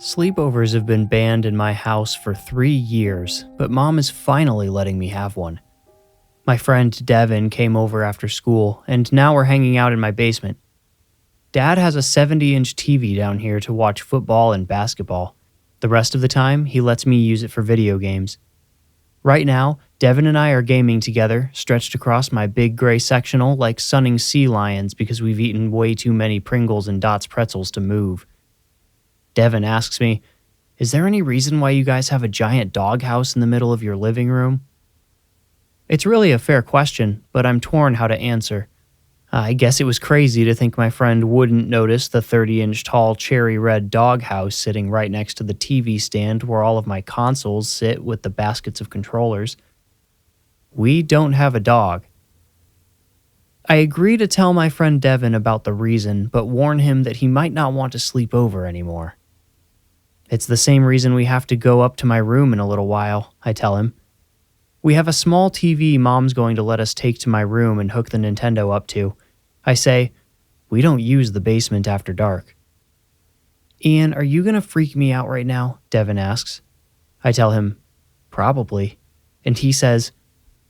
Sleepovers have been banned in my house for 3 years, but Mom is finally letting me have one. My friend Devin came over after school, and now we're hanging out in my basement. Dad has a 70-inch TV down here to watch football and basketball. The rest of the time, he lets me use it for video games. Right now, Devin and I are gaming together, stretched across my big gray sectional like sunning sea lions because we've eaten way too many Pringles and Dots pretzels to move. Devin asks me, "Is there any reason why you guys have a giant doghouse in the middle of your living room?" It's really a fair question, but I'm torn how to answer. I guess it was crazy to think my friend wouldn't notice the 30-inch tall cherry red doghouse sitting right next to the TV stand where all of my consoles sit with the baskets of controllers. We don't have a dog. I agree to tell my friend Devin about the reason, but warn him that he might not want to sleep over anymore. It's the same reason we have to go up to my room in a little while, I tell him. We have a small TV Mom's going to let us take to my room and hook the Nintendo up to. I say, we don't use the basement after dark. "Ian, are you going to freak me out right now?" Devin asks. I tell him, "Probably." And he says,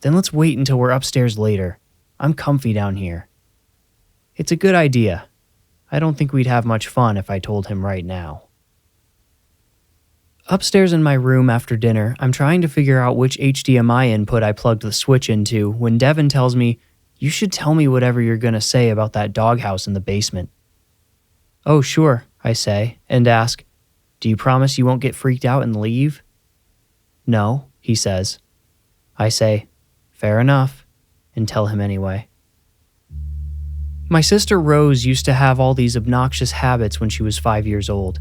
"Then let's wait until we're upstairs later. I'm comfy down here." It's a good idea. I don't think we'd have much fun if I told him right now. Upstairs in my room after dinner, I'm trying to figure out which HDMI input I plugged the switch into when Devin tells me, "You should tell me whatever you're going to say about that doghouse in the basement." "Oh, sure," I say, and ask, "Do you promise you won't get freaked out and leave?" "No," he says. I say, "Fair enough," and tell him anyway. My sister Rose used to have all these obnoxious habits when she was 5 years old.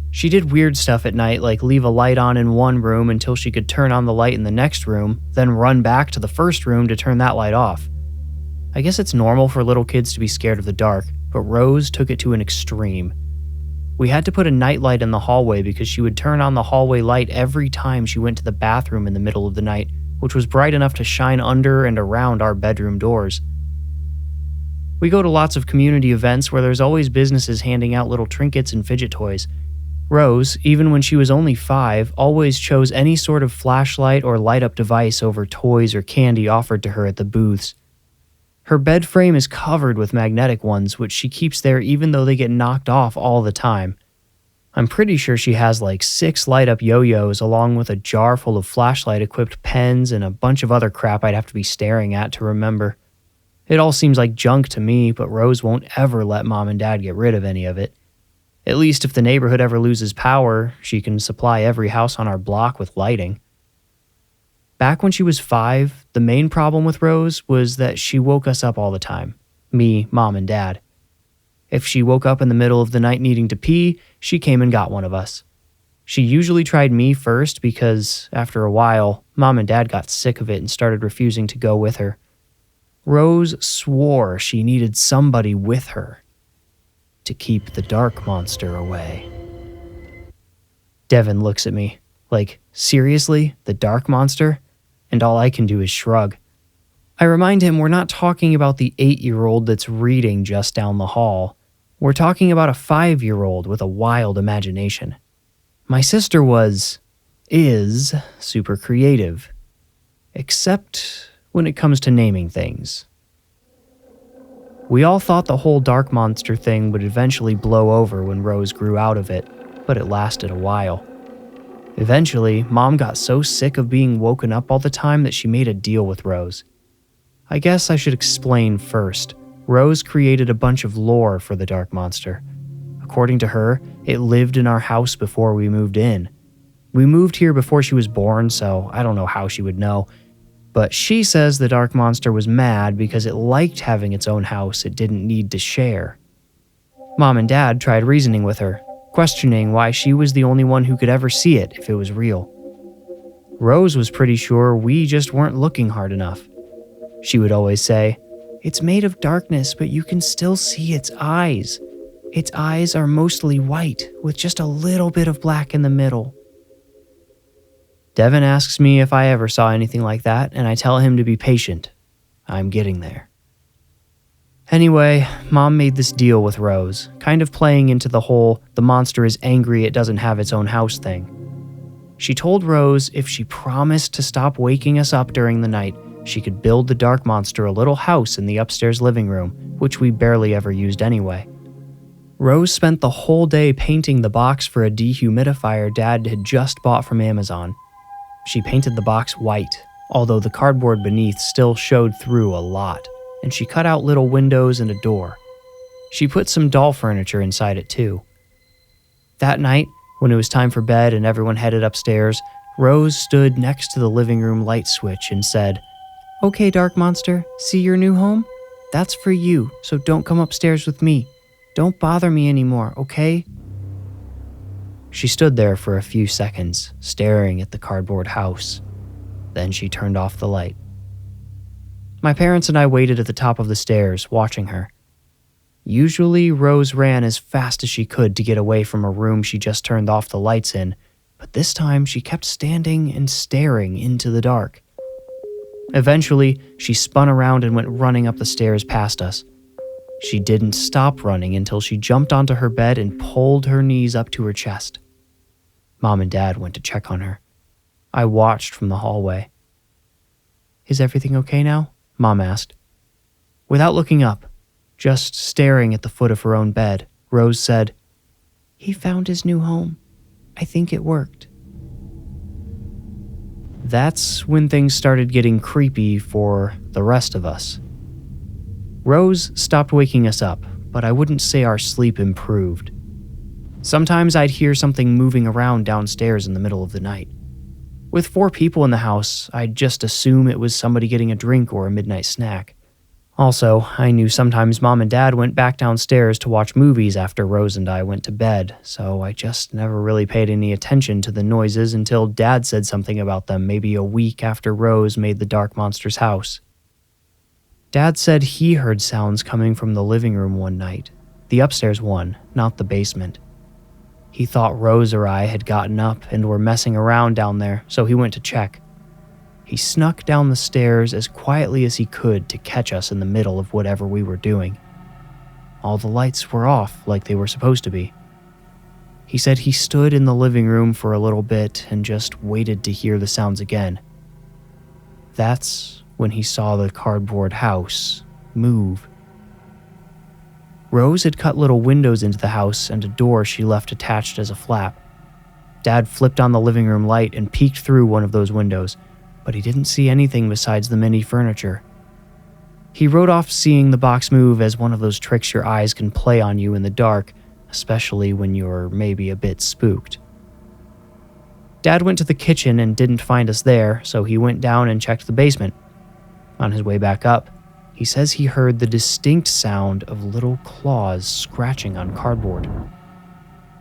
She did weird stuff at night, like leave a light on in one room until she could turn on the light in the next room, then run back to the first room to turn that light off. I guess it's normal for little kids to be scared of the dark, but Rose took it to an extreme. We had to put a nightlight in the hallway because she would turn on the hallway light every time she went to the bathroom in the middle of the night, which was bright enough to shine under and around our bedroom doors. We go to lots of community events where there's always businesses handing out little trinkets and fidget toys. Rose, even when she was only 5, always chose any sort of flashlight or light-up device over toys or candy offered to her at the booths. Her bed frame is covered with magnetic ones, which she keeps there even though they get knocked off all the time. I'm pretty sure she has like 6 light-up yo-yos along with a jar full of flashlight-equipped pens and a bunch of other crap I'd have to be staring at to remember. It all seems like junk to me, but Rose won't ever let Mom and Dad get rid of any of it. At least if the neighborhood ever loses power, she can supply every house on our block with lighting. Back when she was 5, the main problem with Rose was that she woke us up all the time. Me, Mom, and Dad. If she woke up in the middle of the night needing to pee, she came and got one of us. She usually tried me first because, after a while, Mom and Dad got sick of it and started refusing to go with her. Rose swore she needed somebody with her to keep the dark monster away. Devin looks at me, like, seriously, the dark monster? And all I can do is shrug. I remind him we're not talking about the 8-year-old that's reading just down the hall. We're talking about a 5-year-old with a wild imagination. My sister is super creative. Except when it comes to naming things. We all thought the whole dark monster thing would eventually blow over when Rose grew out of it, but it lasted a while. Eventually, Mom got so sick of being woken up all the time that she made a deal with Rose. I guess I should explain first. Rose created a bunch of lore for the dark monster. According to her, it lived in our house before we moved in. We moved here before she was born, so I don't know how she would know. But she says the dark monster was mad because it liked having its own house it didn't need to share. Mom and Dad tried reasoning with her, questioning why she was the only one who could ever see it if it was real. Rose was pretty sure we just weren't looking hard enough. She would always say, "It's made of darkness, but you can still see its eyes. Its eyes are mostly white, with just a little bit of black in the middle." Devin asks me if I ever saw anything like that, and I tell him to be patient. I'm getting there. Anyway, Mom made this deal with Rose, kind of playing into the whole the monster is angry it doesn't have its own house thing. She told Rose if she promised to stop waking us up during the night, she could build the dark monster a little house in the upstairs living room, which we barely ever used anyway. Rose spent the whole day painting the box for a dehumidifier Dad had just bought from Amazon. She painted the box white, although the cardboard beneath still showed through a lot, and she cut out little windows and a door. She put some doll furniture inside it too. That night, when it was time for bed and everyone headed upstairs, Rose stood next to the living room light switch and said, "Okay, dark monster, see your new home? That's for you, so don't come upstairs with me. Don't bother me anymore, okay?" She stood there for a few seconds, staring at the cardboard house. Then she turned off the light. My parents and I waited at the top of the stairs, watching her. Usually, Rose ran as fast as she could to get away from a room she just turned off the lights in, but this time she kept standing and staring into the dark. Eventually, she spun around and went running up the stairs past us. She didn't stop running until she jumped onto her bed and pulled her knees up to her chest. Mom and Dad went to check on her. I watched from the hallway. "Is everything okay now?" Mom asked. Without looking up, just staring at the foot of her own bed, Rose said, "He found his new home. I think it worked." That's when things started getting creepy for the rest of us. Rose stopped waking us up, but I wouldn't say our sleep improved. Sometimes I'd hear something moving around downstairs in the middle of the night. With 4 people in the house, I'd just assume it was somebody getting a drink or a midnight snack. Also, I knew sometimes Mom and Dad went back downstairs to watch movies after Rose and I went to bed, so I just never really paid any attention to the noises until Dad said something about them maybe a week after Rose made the dark monster's house. Dad said he heard sounds coming from the living room one night, the upstairs one, not the basement. He thought Rose or I had gotten up and were messing around down there, so he went to check. He snuck down the stairs as quietly as he could to catch us in the middle of whatever we were doing. All the lights were off like they were supposed to be. He said he stood in the living room for a little bit and just waited to hear the sounds again. That's when he saw the cardboard house move. Rose had cut little windows into the house and a door she left attached as a flap. Dad flipped on the living room light and peeked through one of those windows, but he didn't see anything besides the mini furniture. He wrote off seeing the box move as one of those tricks your eyes can play on you in the dark, especially when you're maybe a bit spooked. Dad went to the kitchen and didn't find us there, so he went down and checked the basement. On his way back up, he says he heard the distinct sound of little claws scratching on cardboard.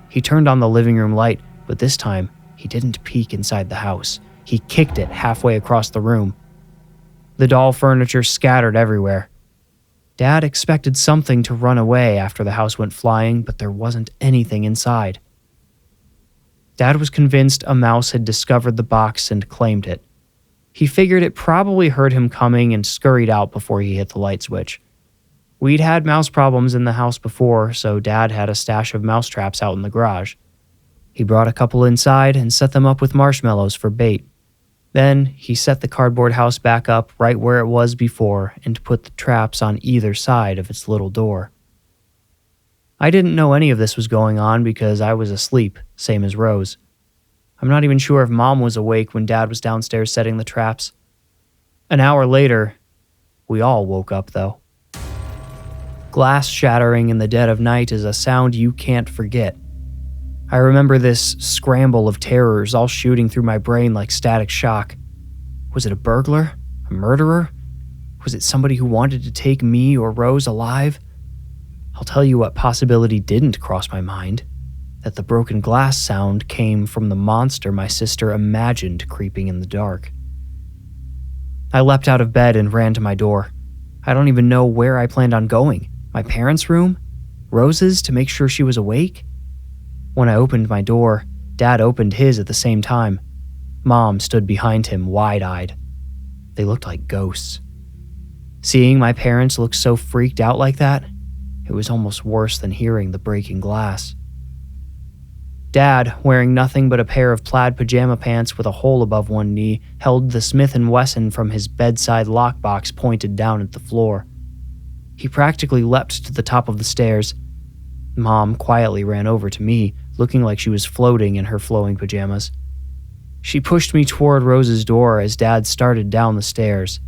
He turned on the living room light, but this time he didn't peek inside the house. He kicked it halfway across the room. The doll furniture scattered everywhere. Dad expected something to run away after the house went flying, but there wasn't anything inside. Dad was convinced a mouse had discovered the box and claimed it. He figured it probably heard him coming and scurried out before he hit the light switch. We'd had mouse problems in the house before, so Dad had a stash of mouse traps out in the garage. He brought a couple inside and set them up with marshmallows for bait. Then he set the cardboard house back up right where it was before and put the traps on either side of its little door. I didn't know any of this was going on because I was asleep, same as Rose. I'm not even sure if Mom was awake when Dad was downstairs setting the traps. An hour later, we all woke up though. Glass shattering in the dead of night is a sound you can't forget. I remember this scramble of terrors all shooting through my brain like static shock. Was it a burglar? A murderer? Was it somebody who wanted to take me or Rose alive? I'll tell you what possibility didn't cross my mind. That the broken glass sound came from the monster my sister imagined creeping in the dark. I leapt out of bed and ran to my door. I don't even know where I planned on going. My parents' room? Rose's to make sure she was awake? When I opened my door, Dad opened his at the same time. Mom stood behind him, wide-eyed. They looked like ghosts. Seeing my parents look so freaked out like that, it was almost worse than hearing the breaking glass. Dad, wearing nothing but a pair of plaid pajama pants with a hole above one knee, held the Smith & Wesson from his bedside lockbox pointed down at the floor. He practically leapt to the top of the stairs. Mom quietly ran over to me, looking like she was floating in her flowing pajamas. She pushed me toward Rose's door as Dad started down the stairs.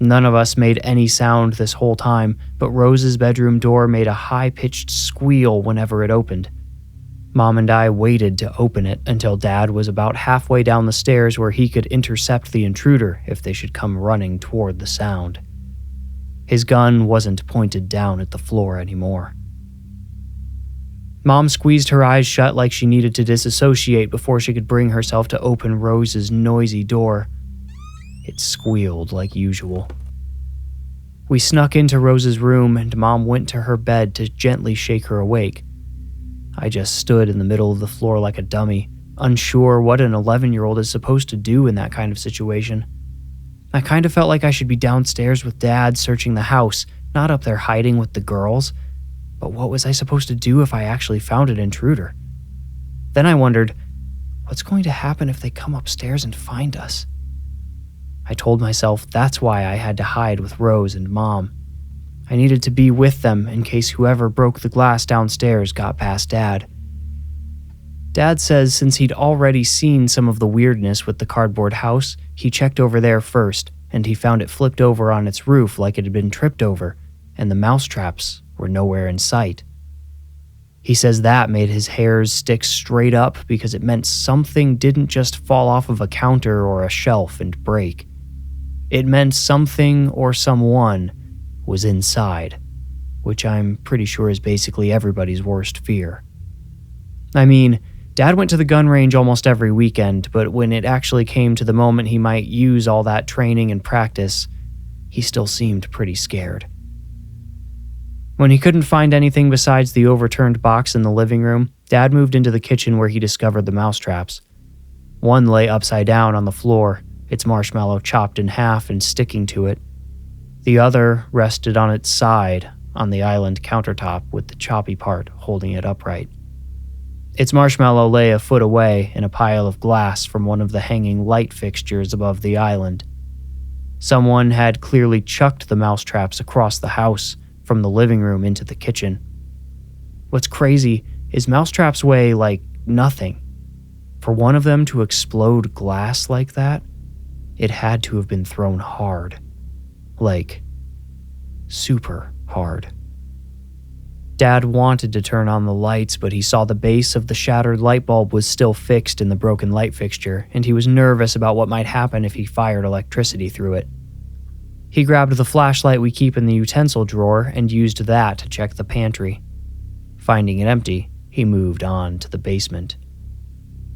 None of us made any sound this whole time, but Rose's bedroom door made a high-pitched squeal whenever it opened. Mom and I waited to open it until Dad was about halfway down the stairs where he could intercept the intruder if they should come running toward the sound. His gun wasn't pointed down at the floor anymore. Mom squeezed her eyes shut like she needed to disassociate before she could bring herself to open Rose's noisy door. It squealed like usual. We snuck into Rose's room and Mom went to her bed to gently shake her awake. I just stood in the middle of the floor like a dummy, unsure what an 11-year-old is supposed to do in that kind of situation. I kind of felt like I should be downstairs with Dad searching the house, not up there hiding with the girls. But what was I supposed to do if I actually found an intruder? Then I wondered, what's going to happen if they come upstairs and find us? I told myself that's why I had to hide with Rose and Mom. I needed to be with them in case whoever broke the glass downstairs got past Dad. Dad says since he'd already seen some of the weirdness with the cardboard house, he checked over there first, and he found it flipped over on its roof like it had been tripped over, and the mousetraps were nowhere in sight. He says that made his hairs stick straight up because it meant something didn't just fall off of a counter or a shelf and break. It meant something or someone was inside, which I'm pretty sure is basically everybody's worst fear. I mean, Dad went to the gun range almost every weekend, but when it actually came to the moment he might use all that training and practice, he still seemed pretty scared. When he couldn't find anything besides the overturned box in the living room, Dad moved into the kitchen where he discovered the mousetraps. One lay upside down on the floor, its marshmallow chopped in half and sticking to it. The other rested on its side on the island countertop with the choppy part holding it upright. Its marshmallow lay a foot away in a pile of glass from one of the hanging light fixtures above the island. Someone had clearly chucked the mousetraps across the house from the living room into the kitchen. What's crazy is mousetraps weigh like nothing. For one of them to explode glass like that, it had to have been thrown hard. Like, super hard. Dad wanted to turn on the lights, but he saw the base of the shattered light bulb was still fixed in the broken light fixture, and he was nervous about what might happen if he fired electricity through it. He grabbed the flashlight we keep in the utensil drawer and used that to check the pantry. Finding it empty, he moved on to the basement.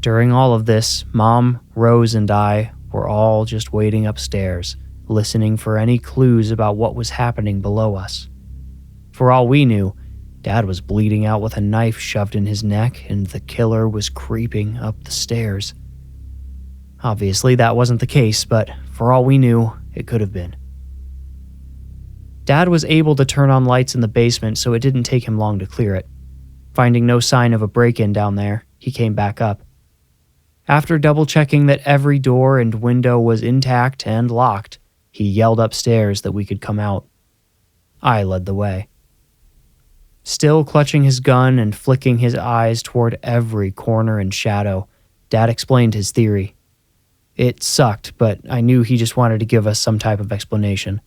During all of this, Mom, Rose, and I were all just waiting upstairs, listening for any clues about what was happening below us. For all we knew, Dad was bleeding out with a knife shoved in his neck, and the killer was creeping up the stairs. Obviously, that wasn't the case, but for all we knew, it could have been. Dad was able to turn on lights in the basement, so it didn't take him long to clear it. Finding no sign of a break-in down there, he came back up. After double-checking that every door and window was intact and locked, he yelled upstairs that we could come out. I led the way. Still clutching his gun and flicking his eyes toward every corner and shadow, Dad explained his theory. It sucked, but I knew he just wanted to give us some type of explanation.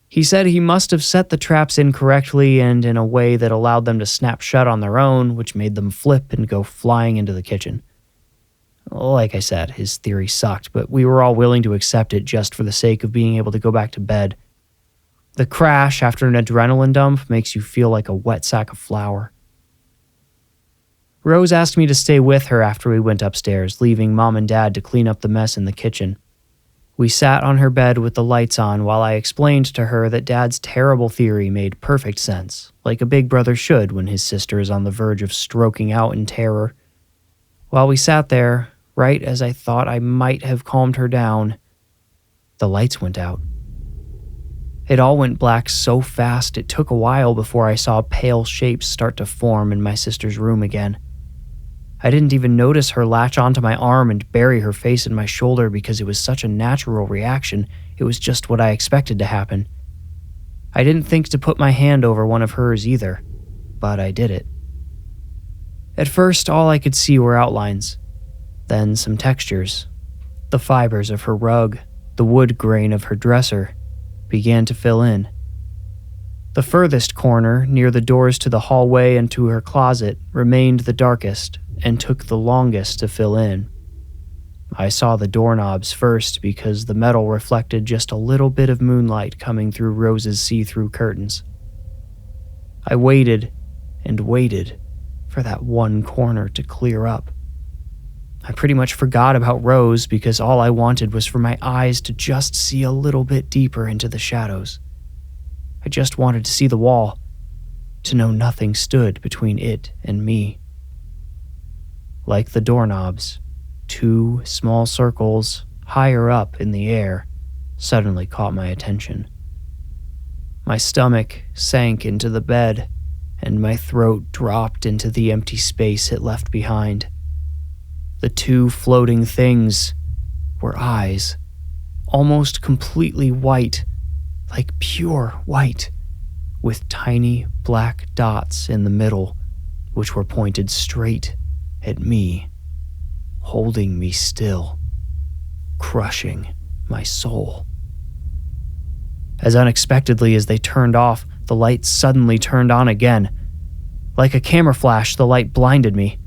He said he must have set the traps incorrectly and in a way that allowed them to snap shut on their own, which made them flip and go flying into the kitchen. Like I said, his theory sucked, but we were all willing to accept it just for the sake of being able to go back to bed. The crash after an adrenaline dump makes you feel like a wet sack of flour. Rose asked me to stay with her after we went upstairs, leaving Mom and Dad to clean up the mess in the kitchen. We sat on her bed with the lights on while I explained to her that Dad's terrible theory made perfect sense, like a big brother should when his sister is on the verge of stroking out in terror. While we sat there, right as I thought I might have calmed her down, the lights went out. It all went black so fast it took a while before I saw pale shapes start to form in my sister's room again. I didn't even notice her latch onto my arm and bury her face in my shoulder because it was such a natural reaction. It was just what I expected to happen. I didn't think to put my hand over one of hers either, but I did it. At first, all I could see were outlines, then some textures. The fibers of her rug, the wood grain of her dresser, began to fill in. The furthest corner, near the doors to the hallway and to her closet, remained the darkest and took the longest to fill in. I saw the doorknobs first because the metal reflected just a little bit of moonlight coming through Rose's see-through curtains. I waited and waited for that one corner to clear up. I pretty much forgot about Rose because all I wanted was for my eyes to just see a little bit deeper into the shadows. I just wanted to see the wall, to know nothing stood between it and me. Like the doorknobs, two small circles higher up in the air suddenly caught my attention. My stomach sank into the bed, and my throat dropped into the empty space it left behind. The two floating things were eyes, almost completely white, like pure white, with tiny black dots in the middle, which were pointed straight at me, holding me still, crushing my soul. As unexpectedly as they turned off, the light suddenly turned on again. Like a camera flash, the light blinded me.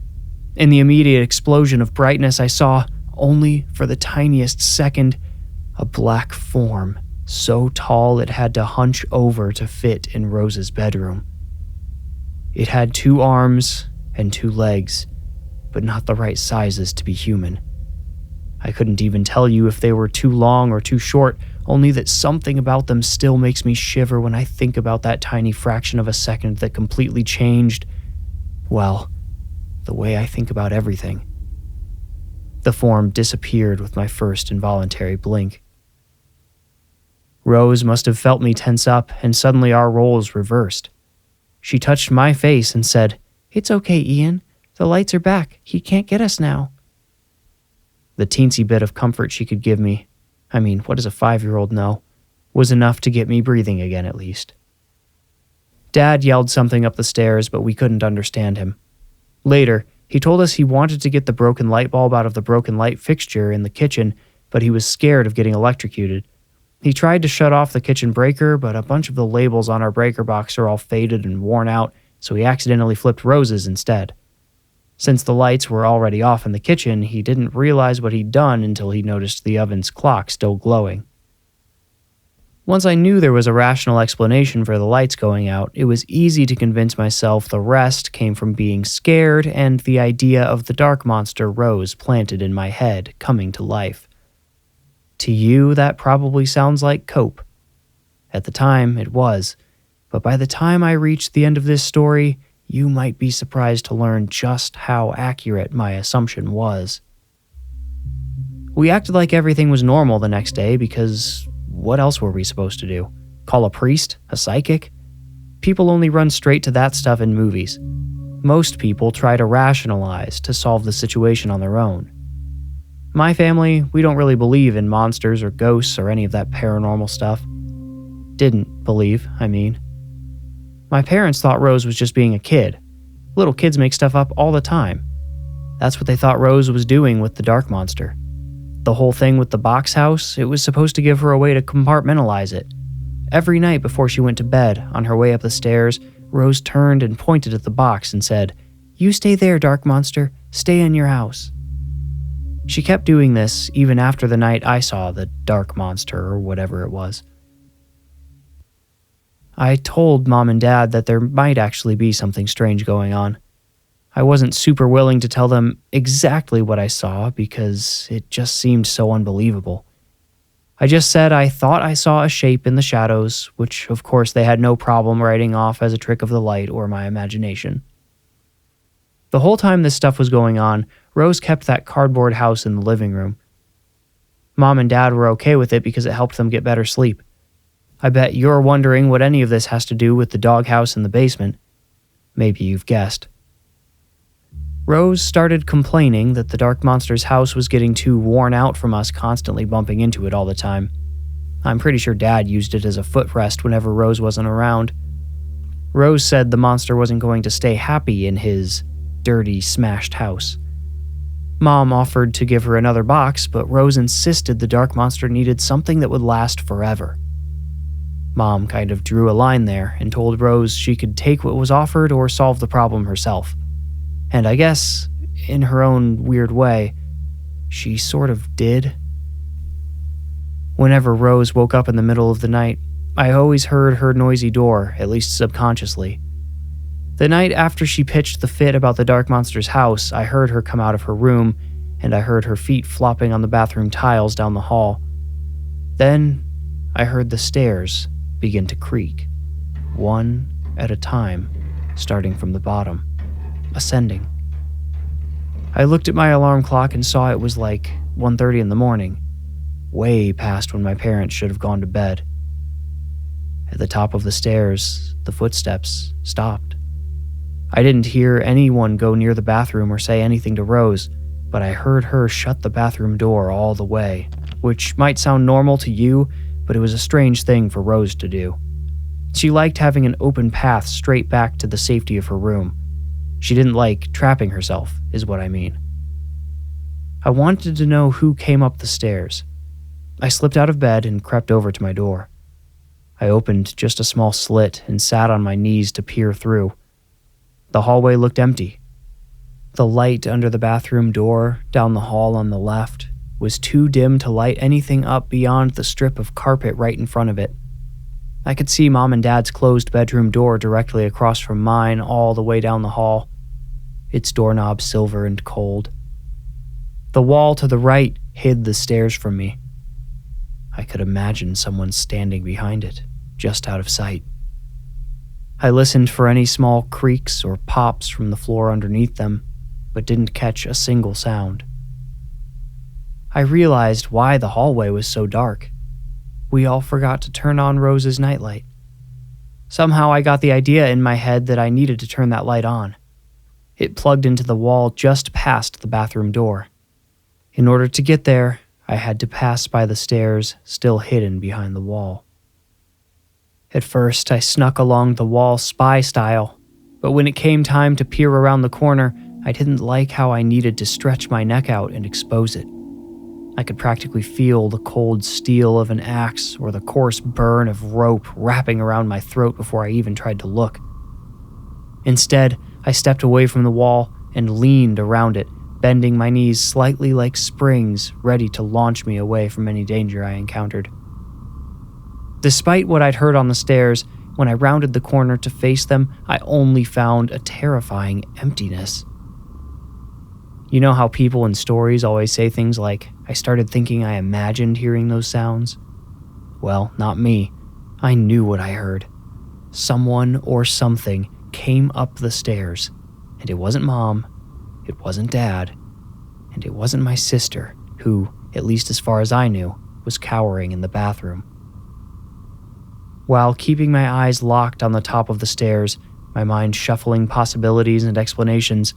In the immediate explosion of brightness, I saw, only for the tiniest second, a black form so tall it had to hunch over to fit in Rose's bedroom. It had 2 arms and 2 legs, but not the right sizes to be human. I couldn't even tell you if they were too long or too short, only that something about them still makes me shiver when I think about that tiny fraction of a second that completely changed, well, the way I think about everything. The form disappeared with my first involuntary blink. Rose must have felt me tense up, and suddenly our roles reversed. She touched my face and said, "It's okay, Ian. The lights are back. He can't get us now." The teensy bit of comfort she could give me, I mean, what does a 5-year-old know, was enough to get me breathing again at least. Dad yelled something up the stairs, but we couldn't understand him. Later, he told us he wanted to get the broken light bulb out of the broken light fixture in the kitchen, but he was scared of getting electrocuted. He tried to shut off the kitchen breaker, but a bunch of the labels on our breaker box are all faded and worn out, so he accidentally flipped Rose's instead. Since the lights were already off in the kitchen, he didn't realize what he'd done until he noticed the oven's clock still glowing. Once I knew there was a rational explanation for the lights going out, it was easy to convince myself the rest came from being scared and the idea of the dark monster Rose planted in my head coming to life. To you, that probably sounds like cope. At the time, it was, but by the time I reached the end of this story, you might be surprised to learn just how accurate my assumption was. We acted like everything was normal the next day because what else were we supposed to do? Call a priest? A psychic? People only run straight to that stuff in movies. Most people try to rationalize to solve the situation on their own. My family, we don't really believe in monsters or ghosts or any of that paranormal stuff. Didn't believe, I mean. My parents thought Rose was just being a kid. Little kids make stuff up all the time. That's what they thought Rose was doing with the dark monster. The whole thing with the box house, it was supposed to give her a way to compartmentalize it. Every night before she went to bed, on her way up the stairs, Rose turned and pointed at the box and said, "You stay there, dark monster. Stay in your house." She kept doing this even after the night I saw the dark monster or whatever it was. I told Mom and Dad that there might actually be something strange going on. I wasn't super willing to tell them exactly what I saw because it just seemed so unbelievable. I just said I thought I saw a shape in the shadows, which of course they had no problem writing off as a trick of the light or my imagination. The whole time this stuff was going on, Rose kept that cardboard house in the living room. Mom and Dad were okay with it because it helped them get better sleep. I bet you're wondering what any of this has to do with the doghouse in the basement. Maybe you've guessed. Rose started complaining that the Dark Monster's house was getting too worn out from us constantly bumping into it all the time. I'm pretty sure Dad used it as a footrest whenever Rose wasn't around. Rose said the monster wasn't going to stay happy in his dirty, smashed house. Mom offered to give her another box, but Rose insisted the Dark Monster needed something that would last forever. Mom kind of drew a line there and told Rose she could take what was offered or solve the problem herself. And I guess, in her own weird way, she sort of did. Whenever Rose woke up in the middle of the night, I always heard her noisy door, at least subconsciously. The night after she pitched the fit about the Dark Monster's house, I heard her come out of her room, and I heard her feet flopping on the bathroom tiles down the hall. Then, I heard the stairs begin to creak, one at a time, starting from the bottom, ascending. I looked at my alarm clock and saw it was like 1:30 in the morning, way past when my parents should have gone to bed. At the top of the stairs, the footsteps stopped. I didn't hear anyone go near the bathroom or say anything to Rose, but I heard her shut the bathroom door all the way, which might sound normal to you, but it was a strange thing for Rose to do. She liked having an open path straight back to the safety of her room. She didn't like trapping herself, is what I mean. I wanted to know who came up the stairs. I slipped out of bed and crept over to my door. I opened just a small slit and sat on my knees to peer through. The hallway looked empty. The light under the bathroom door down the hall on the left was too dim to light anything up beyond the strip of carpet right in front of it. I could see Mom and Dad's closed bedroom door directly across from mine all the way down the hall, its doorknob silver and cold. The wall to the right hid the stairs from me. I could imagine someone standing behind it, just out of sight. I listened for any small creaks or pops from the floor underneath them, but didn't catch a single sound. I realized why the hallway was so dark. We all forgot to turn on Rose's nightlight. Somehow I got the idea in my head that I needed to turn that light on. It plugged into the wall just past the bathroom door. In order to get there, I had to pass by the stairs still hidden behind the wall. At first, I snuck along the wall spy style, but when it came time to peer around the corner, I didn't like how I needed to stretch my neck out and expose it. I could practically feel the cold steel of an axe or the coarse burn of rope wrapping around my throat before I even tried to look. Instead, I stepped away from the wall and leaned around it, bending my knees slightly like springs, ready to launch me away from any danger I encountered. Despite what I'd heard on the stairs, when I rounded the corner to face them, I only found a terrifying emptiness. You know how people in stories always say things like, "I started thinking I imagined hearing those sounds"? Well, not me. I knew what I heard. Someone or something came up the stairs, and it wasn't Mom, it wasn't Dad, and it wasn't my sister, who, at least as far as I knew, was cowering in the bathroom. While keeping my eyes locked on the top of the stairs, my mind shuffling possibilities and explanations,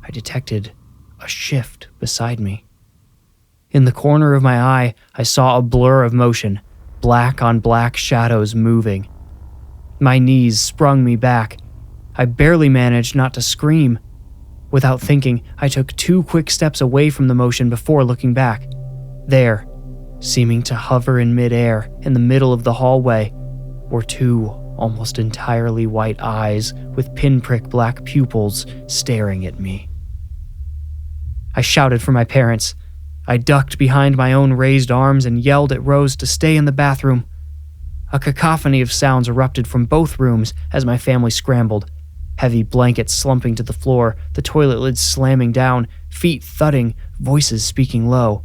I detected a shift beside me. In the corner of my eye, I saw a blur of motion, black on black shadows moving. My knees sprung me back. I barely managed not to scream. Without thinking, I took 2 quick steps away from the motion before looking back. There, seeming to hover in midair in the middle of the hallway, were 2 almost entirely white eyes with pinprick black pupils staring at me. I shouted for my parents. I ducked behind my own raised arms and yelled at Rose to stay in the bathroom. A cacophony of sounds erupted from both rooms as my family scrambled. Heavy blankets slumping to the floor, the toilet lids slamming down, feet thudding, voices speaking low.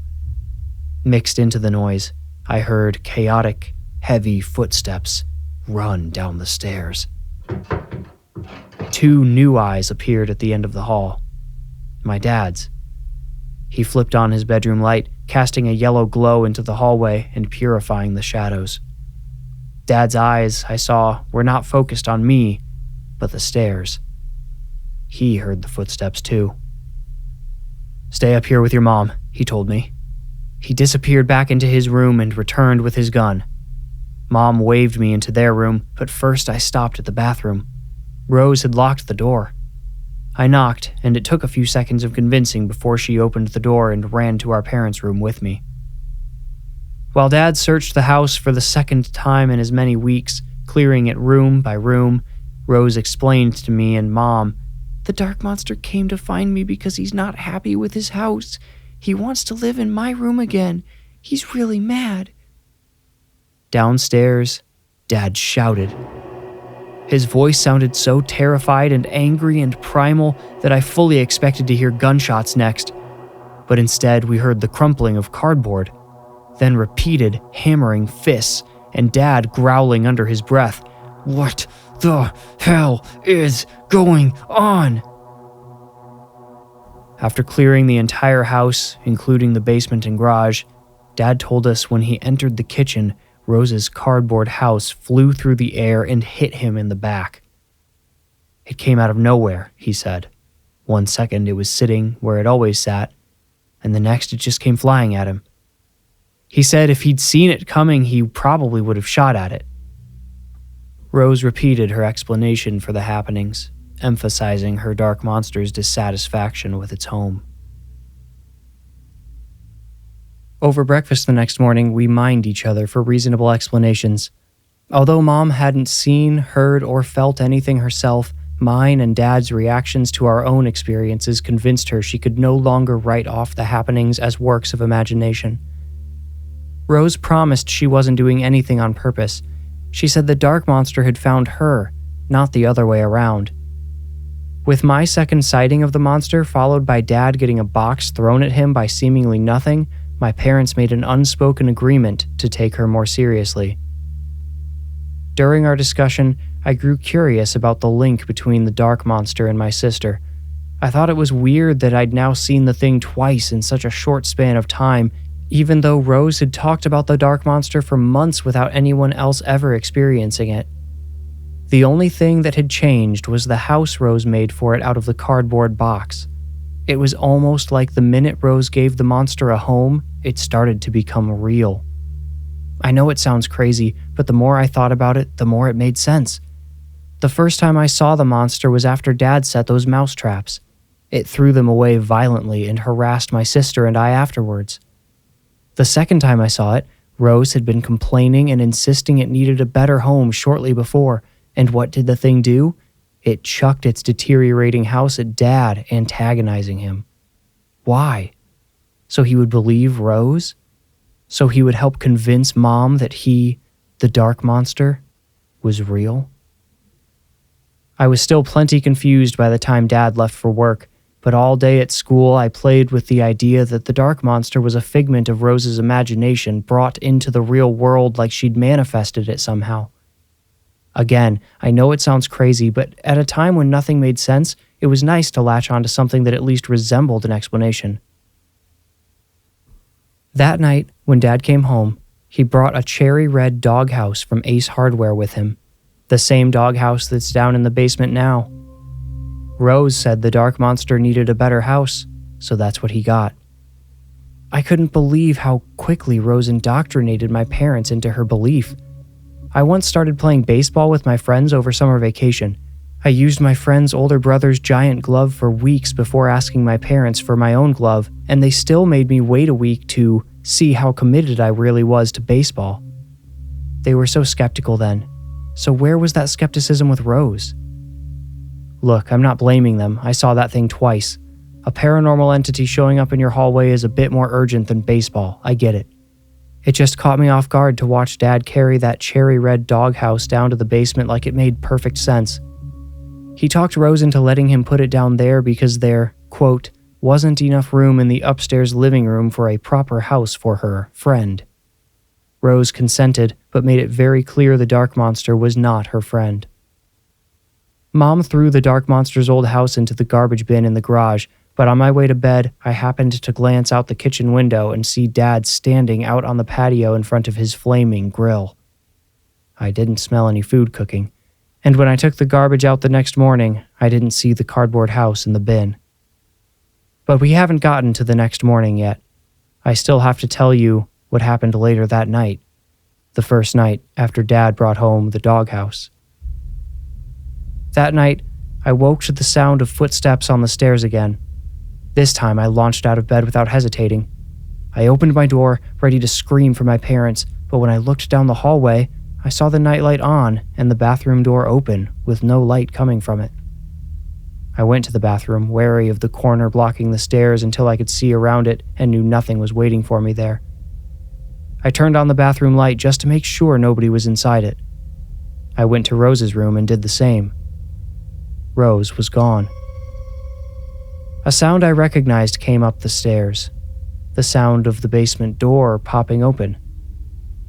Mixed into the noise, I heard chaotic, heavy footsteps run down the stairs. 2 new eyes appeared at the end of the hall. My dad's. He flipped on his bedroom light, casting a yellow glow into the hallway and purifying the shadows. Dad's eyes, I saw, were not focused on me, but the stairs. He heard the footsteps too. "Stay up here with your mom," he told me. He disappeared back into his room and returned with his gun. Mom waved me into their room, but first I stopped at the bathroom. Rose had locked the door. I knocked, and it took a few seconds of convincing before she opened the door and ran to our parents' room with me. While Dad searched the house for the second time in as many weeks, clearing it room by room, Rose explained to me and Mom, "The dark monster came to find me because he's not happy with his house. He wants to live in my room again. He's really mad." Downstairs, Dad shouted. His voice sounded so terrified and angry and primal that I fully expected to hear gunshots next. But instead, we heard the crumpling of cardboard, then repeated hammering fists, and Dad growling under his breath, "What the hell is going on?" After clearing the entire house, including the basement and garage, Dad told us when he entered the kitchen, Rose's cardboard house flew through the air and hit him in the back. It came out of nowhere, he said. One second it was sitting where it always sat, and the next it just came flying at him. He said if he'd seen it coming, he probably would have shot at it. Rose repeated her explanation for the happenings, emphasizing her dark monster's dissatisfaction with its home. Over breakfast the next morning, we mined each other for reasonable explanations. Although Mom hadn't seen, heard, or felt anything herself, mine and Dad's reactions to our own experiences convinced her she could no longer write off the happenings as works of imagination. Rose promised she wasn't doing anything on purpose. She said the dark monster had found her, not the other way around. With my second sighting of the monster, followed by Dad getting a box thrown at him by seemingly nothing, my parents made an unspoken agreement to take her more seriously. During our discussion, I grew curious about the link between the dark monster and my sister. I thought it was weird that I'd now seen the thing twice in such a short span of time, even though Rose had talked about the dark monster for months without anyone else ever experiencing it. The only thing that had changed was the house Rose made for it out of the cardboard box. It was almost like the minute Rose gave the monster a home, it started to become real. I know it sounds crazy, but the more I thought about it, the more it made sense. The first time I saw the monster was after Dad set those mouse traps. It threw them away violently and harassed my sister and I afterwards. The second time I saw it, Rose had been complaining and insisting it needed a better home shortly before, and what did the thing do? It chucked its deteriorating house at Dad, antagonizing him. Why? So he would believe Rose? So he would help convince Mom that he, the dark monster, was real? I was still plenty confused by the time Dad left for work, but all day at school I played with the idea that the dark monster was a figment of Rose's imagination brought into the real world like she'd manifested it somehow. Again, I know it sounds crazy, but at a time when nothing made sense, it was nice to latch onto something that at least resembled an explanation. That night, when Dad came home, he brought a cherry red doghouse from Ace Hardware with him, the same doghouse that's down in the basement now. Rose said the dark monster needed a better house, so that's what he got. I couldn't believe how quickly Rose indoctrinated my parents into her belief. I once started playing baseball with my friends over summer vacation. I used my friend's older brother's giant glove for weeks before asking my parents for my own glove, and they still made me wait a week to see how committed I really was to baseball. They were so skeptical then. So where was that skepticism with Rose? Look, I'm not blaming them. I saw that thing twice. A paranormal entity showing up in your hallway is a bit more urgent than baseball. I get it. It just caught me off guard to watch Dad carry that cherry red doghouse down to the basement like it made perfect sense. He talked Rose into letting him put it down there because there, quote, wasn't enough room in the upstairs living room for a proper house for her friend. Rose consented, but made it very clear the dark monster was not her friend. Mom threw the dark monster's old house into the garbage bin in the garage, but on my way to bed, I happened to glance out the kitchen window and see Dad standing out on the patio in front of his flaming grill. I didn't smell any food cooking, and when I took the garbage out the next morning, I didn't see the cardboard house in the bin. But we haven't gotten to the next morning yet. I still have to tell you what happened later that night, the first night after Dad brought home the doghouse. That night, I woke to the sound of footsteps on the stairs again. This time, I launched out of bed without hesitating. I opened my door, ready to scream for my parents, but when I looked down the hallway, I saw the nightlight on and the bathroom door open with no light coming from it. I went to the bathroom, wary of the corner blocking the stairs until I could see around it and knew nothing was waiting for me there. I turned on the bathroom light just to make sure nobody was inside it. I went to Rose's room and did the same. Rose was gone. A sound I recognized came up the stairs. The sound of the basement door popping open.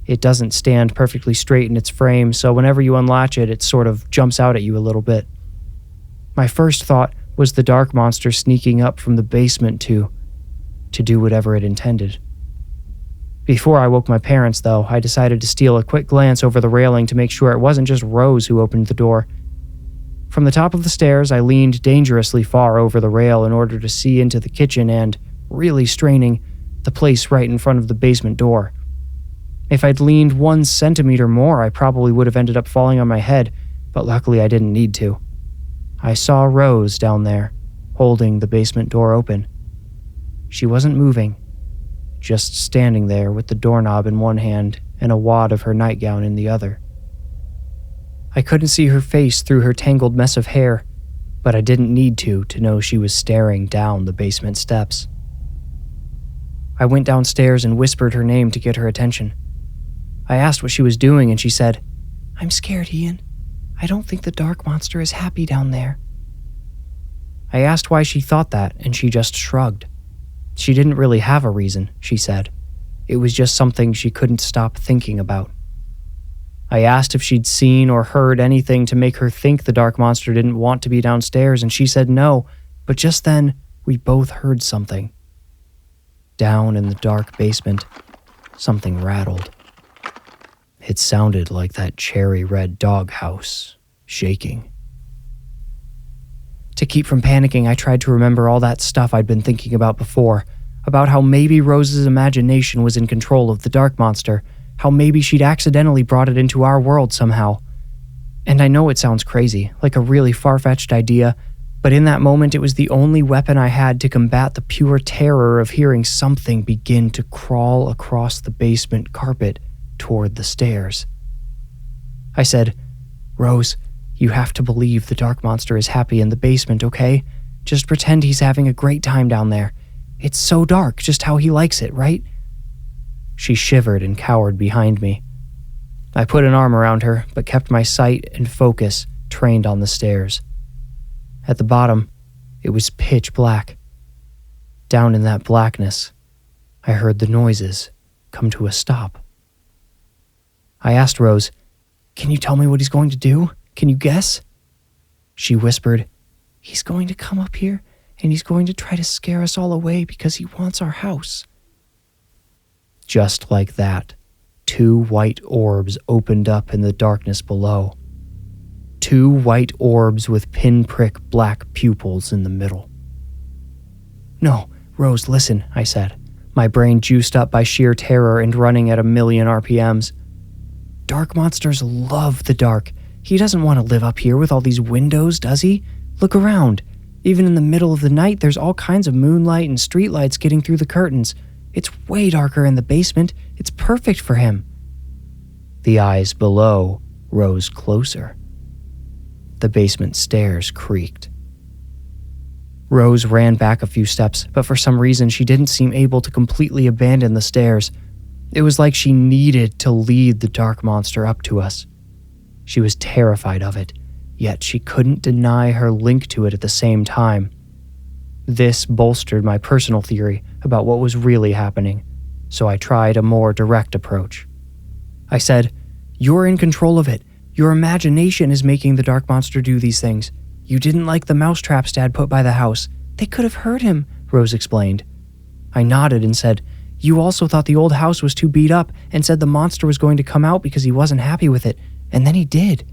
It doesn't stand perfectly straight in its frame, so whenever you unlatch it, it sort of jumps out at you a little bit. My first thought was the dark monster sneaking up from the basement to do whatever it intended. Before I woke my parents, though, I decided to steal a quick glance over the railing to make sure it wasn't just Rose who opened the door. From the top of the stairs, I leaned dangerously far over the rail in order to see into the kitchen and, really straining, the place right in front of the basement door. If I'd leaned 1 centimeter more, I probably would have ended up falling on my head, but luckily I didn't need to. I saw Rose down there, holding the basement door open. She wasn't moving, just standing there with the doorknob in one hand and a wad of her nightgown in the other. I couldn't see her face through her tangled mess of hair, but I didn't need to know she was staring down the basement steps. I went downstairs and whispered her name to get her attention. I asked what she was doing and she said, "I'm scared, Ian. I don't think the dark monster is happy down there." I asked why she thought that and she just shrugged. She didn't really have a reason, she said. It was just something she couldn't stop thinking about. I asked if she'd seen or heard anything to make her think the dark monster didn't want to be downstairs, and she said no, but just then, we both heard something. Down in the dark basement, something rattled. It sounded like that cherry-red doghouse, shaking. To keep from panicking, I tried to remember all that stuff I'd been thinking about before, about how maybe Rose's imagination was in control of the dark monster, how maybe she'd accidentally brought it into our world somehow. And I know it sounds crazy, like a really far-fetched idea, but in that moment it was the only weapon I had to combat the pure terror of hearing something begin to crawl across the basement carpet toward the stairs. I said, "Rose, you have to believe the dark monster is happy in the basement, okay? Just pretend he's having a great time down there. It's so dark, just how he likes it, right?" She shivered and cowered behind me. I put an arm around her, but kept my sight and focus trained on the stairs. At the bottom, it was pitch black. Down in that blackness, I heard the noises come to a stop. I asked Rose, "Can you tell me what he's going to do? Can you guess?" She whispered, "He's going to come up here, and he's going to try to scare us all away because he wants our house." Just like that, 2 white orbs opened up in the darkness below. 2 white orbs with pinprick black pupils in the middle. "No, Rose, listen," I said, my brain juiced up by sheer terror and running at 1,000,000 RPMs. "Dark monsters love the dark. He doesn't want to live up here with all these windows, does he? Look around. Even in the middle of the night, there's all kinds of moonlight and streetlights getting through the curtains. It's way darker in the basement. It's perfect for him." The eyes below rose closer. The basement stairs creaked. Rose ran back a few steps, but for some reason she didn't seem able to completely abandon the stairs. It was like she needed to lead the dark monster up to us. She was terrified of it, yet she couldn't deny her link to it at the same time. This bolstered my personal theory about what was really happening, so I tried a more direct approach. I said, "You're in control of it. Your imagination is making the dark monster do these things. You didn't like the mousetraps Dad put by the house. They could have hurt him," Rose explained. I nodded and said, You also thought the old house was too beat up and said the monster was going to come out because he wasn't happy with it, and then he did."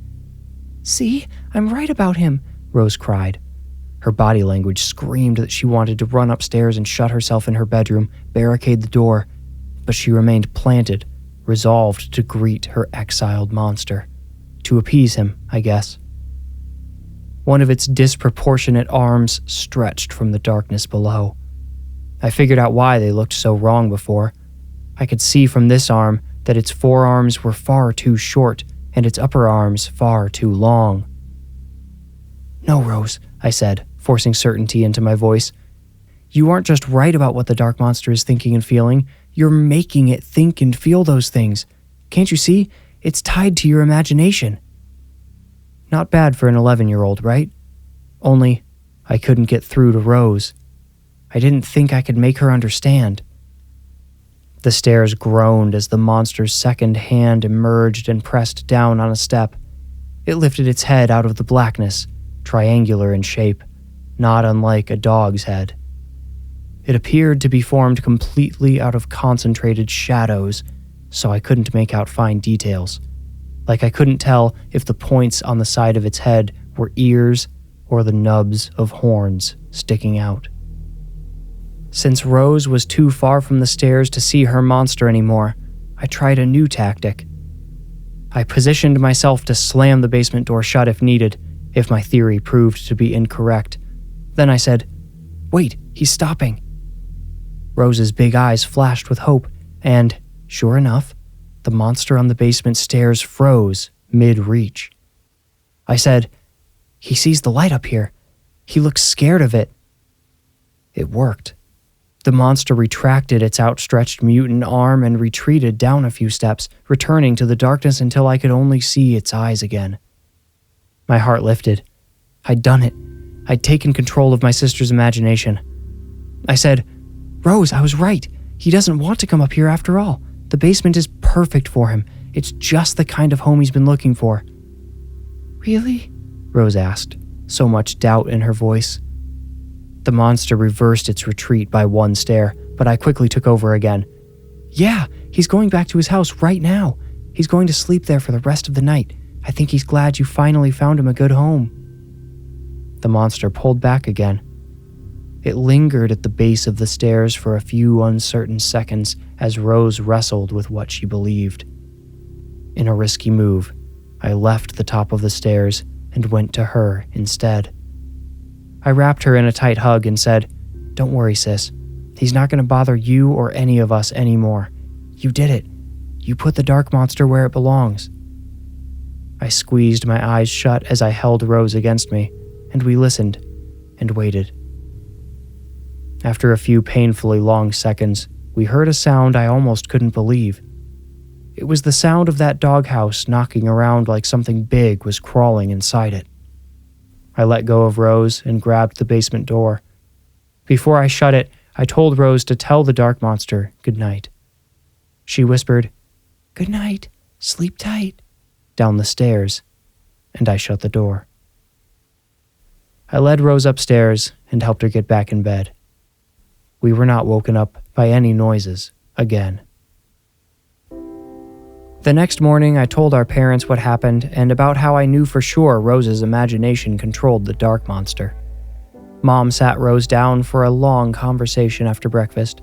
"See, I'm right about him," Rose cried. Her body language screamed that she wanted to run upstairs and shut herself in her bedroom, barricade the door, but she remained planted, resolved to greet her exiled monster. To appease him, I guess. One of its disproportionate arms stretched from the darkness below. I figured out why they looked so wrong before. I could see from this arm that its forearms were far too short and its upper arms far too long. "No, Rose," I said, forcing certainty into my voice. "You aren't just right about what the dark monster is thinking and feeling, you're making it think and feel those things. Can't you see? It's tied to your imagination." Not bad for an 11-year-old, right? Only, I couldn't get through to Rose. I didn't think I could make her understand. The stairs groaned as the monster's second hand emerged and pressed down on a step. It lifted its head out of the blackness, triangular in shape, not unlike a dog's head. It appeared to be formed completely out of concentrated shadows, so I couldn't make out fine details. Like I couldn't tell if the points on the side of its head were ears or the nubs of horns sticking out. Since Rose was too far from the stairs to see her monster anymore, I tried a new tactic. I positioned myself to slam the basement door shut if needed, if my theory proved to be incorrect. Then I said, "Wait, he's stopping." Rose's big eyes flashed with hope, and, sure enough, the monster on the basement stairs froze mid-reach. I said, "He sees the light up here. He looks scared of it." It worked. The monster retracted its outstretched mutant arm and retreated down a few steps, returning to the darkness until I could only see its eyes again. My heart lifted. I'd done it. I'd taken control of my sister's imagination. I said, "Rose, I was right. He doesn't want to come up here after all. The basement is perfect for him. It's just the kind of home he's been looking for." "Really?" Rose asked, so much doubt in her voice. The monster reversed its retreat by one stair, but I quickly took over again. "Yeah, he's going back to his house right now. He's going to sleep there for the rest of the night. I think he's glad you finally found him a good home." The monster pulled back again. It lingered at the base of the stairs for a few uncertain seconds as Rose wrestled with what she believed. In a risky move, I left the top of the stairs and went to her instead. I wrapped her in a tight hug and said, "Don't worry, sis. He's not going to bother you or any of us anymore. You did it. You put the dark monster where it belongs." I squeezed my eyes shut as I held Rose against me, and we listened and waited. After a few painfully long seconds, we heard a sound I almost couldn't believe. It was the sound of that doghouse knocking around like something big was crawling inside it. I let go of Rose and grabbed the basement door. Before I shut it, I told Rose to tell the dark monster good night. She whispered, "Good night, sleep tight," down the stairs, and I shut the door. I led Rose upstairs and helped her get back in bed. We were not woken up by any noises again. The next morning, I told our parents what happened and about how I knew for sure Rose's imagination controlled the dark monster. Mom sat Rose down for a long conversation after breakfast.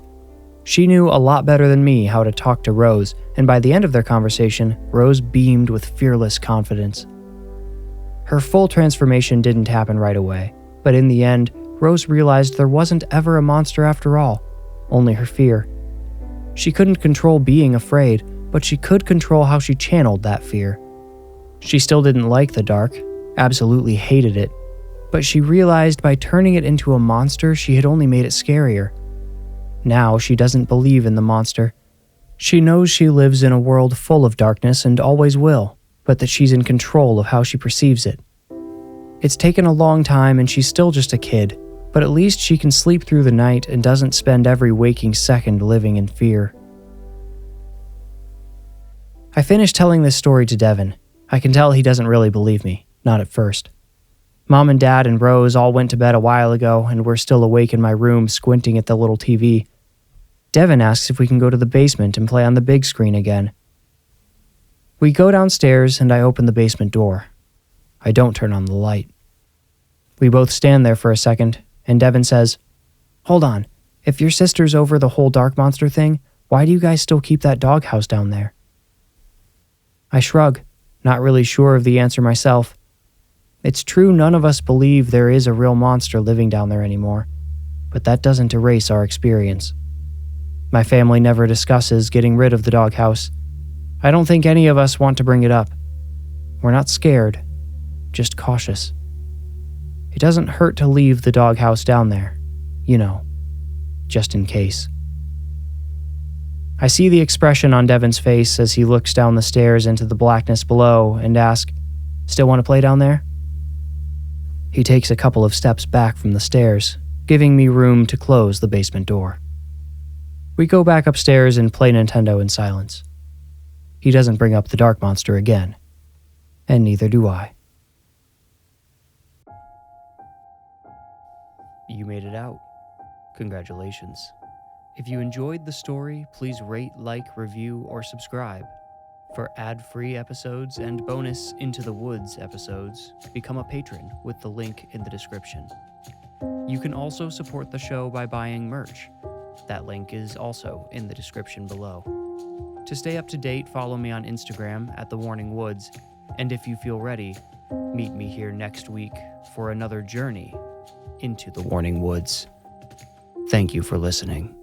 She knew a lot better than me how to talk to Rose, and by the end of their conversation, Rose beamed with fearless confidence. Her full transformation didn't happen right away, but in the end, Rose realized there wasn't ever a monster after all, only her fear. She couldn't control being afraid, but she could control how she channeled that fear. She still didn't like the dark, absolutely hated it, but she realized by turning it into a monster, she had only made it scarier. Now she doesn't believe in the monster. She knows she lives in a world full of darkness and always will, but that she's in control of how she perceives it. It's taken a long time and she's still just a kid, but at least she can sleep through the night and doesn't spend every waking second living in fear. I finished telling this story to Devin. I can tell he doesn't really believe me, not at first. Mom and Dad and Rose all went to bed a while ago and we're still awake in my room squinting at the little TV. Devin asks if we can go to the basement and play on the big screen again. We go downstairs and I open the basement door. I don't turn on the light. We both stand there for a second, and Devin says, "Hold on, if your sister's over the whole dark monster thing, why do you guys still keep that doghouse down there?" I shrug, not really sure of the answer myself. It's true none of us believe there is a real monster living down there anymore, but that doesn't erase our experience. My family never discusses getting rid of the doghouse. I don't think any of us want to bring it up. We're not scared, just cautious. It doesn't hurt to leave the doghouse down there, just in case. I see the expression on Devin's face as he looks down the stairs into the blackness below and asks, "Still want to play down there?" He takes a couple of steps back from the stairs, giving me room to close the basement door. We go back upstairs and play Nintendo in silence. He doesn't bring up the dark monster again, and neither do I. You made it out. Congratulations. If you enjoyed the story, please rate, review, or subscribe. For ad-free episodes and bonus Into the Woods episodes, become a patron with the link in the description. You can also support the show by buying merch. That link is also in the description below. To stay up to date, follow me on Instagram at The Warning Woods, and if you feel ready, meet me here next week for another journey into the Warning Woods. Thank you for listening.